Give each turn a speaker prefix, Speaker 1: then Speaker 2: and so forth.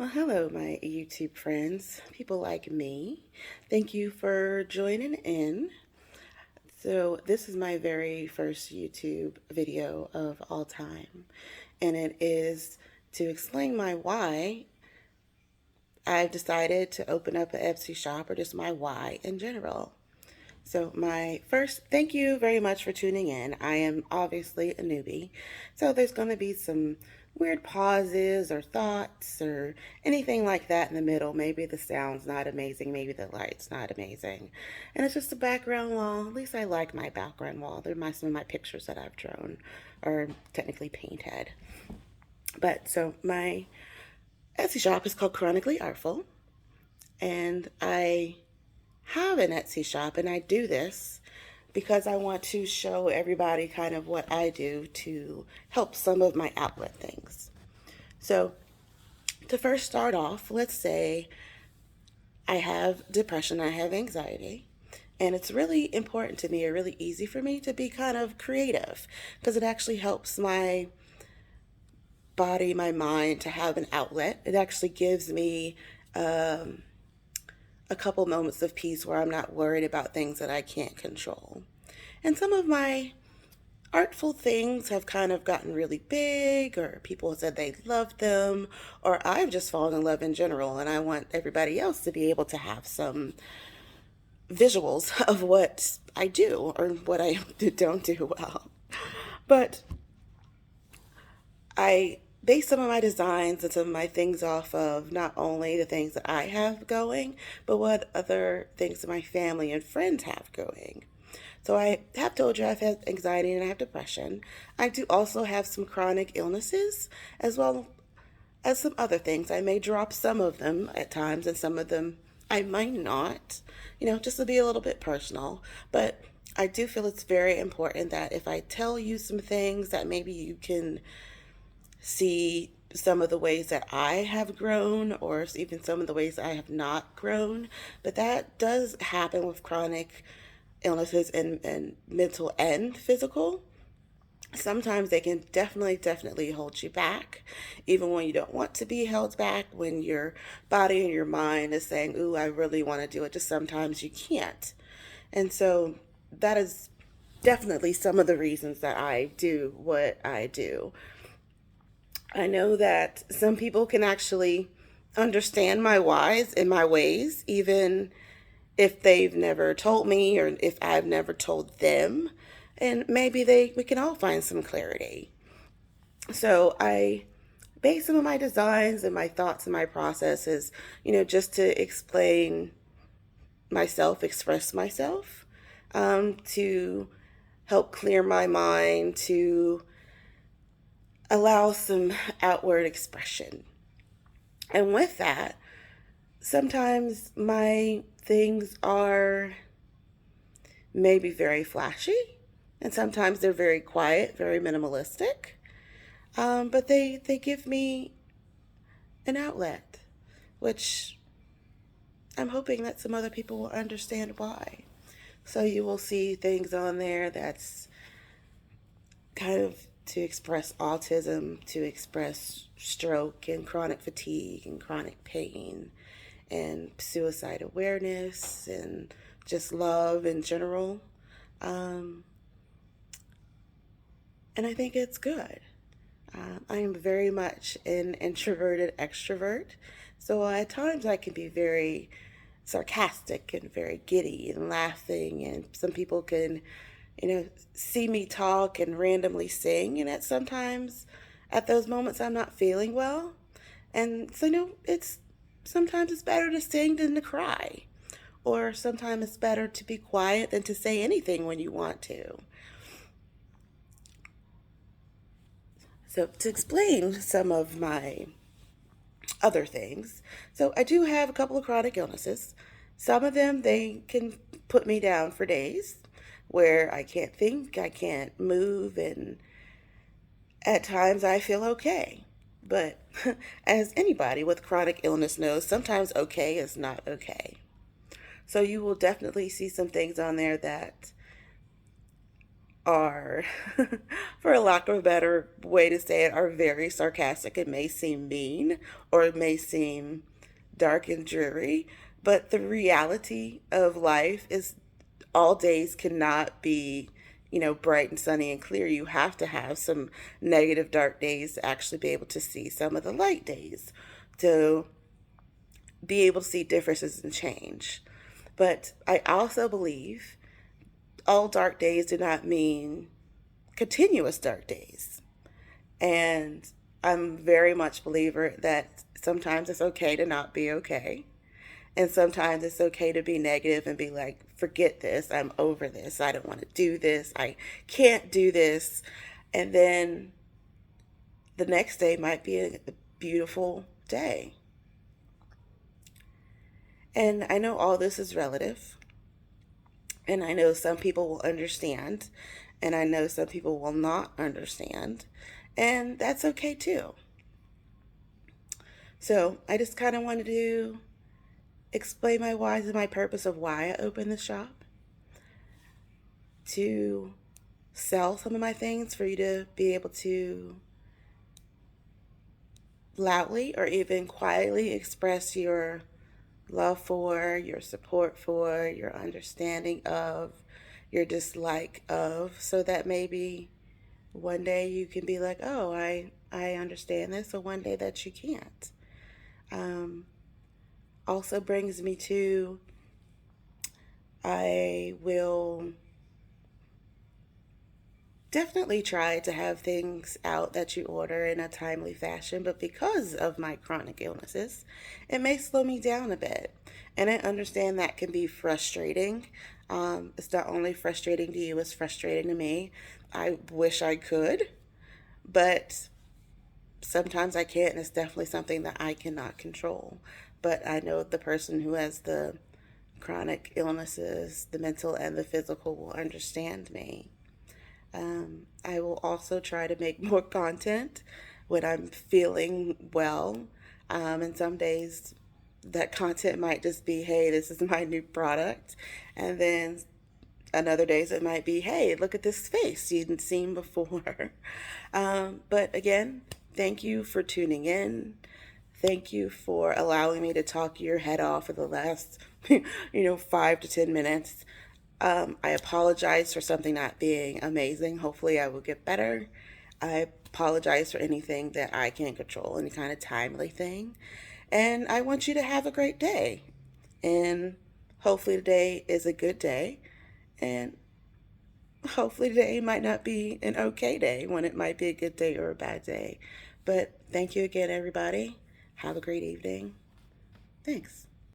Speaker 1: Well, hello, my YouTube friends, people like me. Thank you for joining in. So, this is my very first YouTube video of all time, and it is to explain my why I've decided to open up an Etsy shop, or just my why in general. So, my first, thank you very much for tuning in. I am obviously a newbie, so there's going to be some weird pauses or thoughts or anything like that in the middle. Maybe the sound's not amazing, maybe the light's not amazing. And it's just a background wall. At least I like my background wall. They're some of my pictures that I've drawn, or technically painted. But so my Etsy shop is called Chronically Artful, and I have an Etsy shop, and I do this because I want to show everybody kind of what I do to help some of my outlet things. So, to first start off, let's say I have depression, I have anxiety, and it's really important to me, or really easy for me to be kind of creative because it actually helps my body, my mind to have an outlet. It actually gives me a couple moments of peace where I'm not worried about things that I can't control. And some of my artful things have kind of gotten really big, or people said they loved them, or I've just fallen in love in general, and I want everybody else to be able to have some visuals of what I do or what I don't do well. But I base some of my designs and some of my things off of not only the things that I have going, but what other things that my family and friends have going. So I have told you I've had anxiety and I have depression. I do also have some chronic illnesses as well as some other things. I may drop some of them at times, and some of them I might not, just to be a little bit personal. But I do feel it's very important that if I tell you some things, that maybe you can see some of the ways that I have grown, or even some of the ways I have not grown. But that does happen with chronic illnesses, and mental and physical. Sometimes they can definitely hold you back, even when you don't want to be held back, when your body and your mind is saying, ooh, I really want to do it. Just sometimes you can't. And so that is definitely some of the reasons that I do what I do. I know that some people can actually understand my whys and my ways, even if they've never told me, or if I've never told them. And maybe we can all find some clarity. So I base some of my designs and my thoughts and my processes, just to explain myself, express myself, to help clear my mind, to allow some outward expression. And with that, sometimes my things are maybe very flashy, and sometimes they're very quiet, very minimalistic. But they give me an outlet, which I'm hoping that some other people will understand why. So you will see things on there that's kind of to express autism, to express stroke and chronic fatigue and chronic pain and suicide awareness and just love in general. Um, and I think it's good. I am very much an introverted extrovert, so at times I can be very sarcastic and very giddy and laughing, and some people can, see me talk and randomly sing, and at those moments I'm not feeling well, and so it's sometimes it's better to sing than to cry, or sometimes it's better to be quiet than to say anything when you want to. So, to explain some of my other things, so I do have a couple of chronic illnesses. Some of them, they can put me down for days where I can't think, I can't move, and at times I feel okay. But as anybody with chronic illness knows, sometimes okay is not okay. So you will definitely see some things on there that are, for a lack of a better way to say it, are very sarcastic. It may seem mean or it may seem dark and dreary, but the reality of life is all days cannot be, bright and sunny and clear. You have to have some negative, dark days to actually be able to see some of the light days, to be able to see differences and change. But I also believe all dark days do not mean continuous dark days. And I'm very much a believer that sometimes it's okay to not be okay. And sometimes it's okay to be negative and be like, forget this. I'm over this. I don't want to do this. I can't do this. And then the next day might be a beautiful day. And I know all this is relative. And I know some people will understand. And I know some people will not understand. And that's okay too. So I just kind of wanted to explain my whys and my purpose of why I opened the shop, to sell some of my things for you to be able to loudly or even quietly express your love for, your support for, your understanding of, your dislike of, so that maybe one day you can be like, oh, I understand this, or one day that you can't. Also brings me to, I will definitely try to have things out that you order in a timely fashion, but because of my chronic illnesses, it may slow me down a bit. And I understand that can be frustrating. It's not only frustrating to you, it's frustrating to me. I wish I could, but sometimes I can't, and it's definitely something that I cannot control. But I know the person who has the chronic illnesses, the mental and the physical, will understand me. I will also try to make more content when I'm feeling well. And some days that content might just be, hey, this is my new product. And then another days it might be, hey, look at this face you hadn't seen before. But again, thank you for tuning in. Thank you for allowing me to talk your head off for the last, 5 to 10 minutes. I apologize for something not being amazing. Hopefully, I will get better. I apologize for anything that I can't control, any kind of timely thing. And I want you to have a great day. And hopefully, today is a good day. And hopefully, today might not be an okay day when it might be a good day or a bad day. But thank you again, everybody. Have a great evening. Thanks.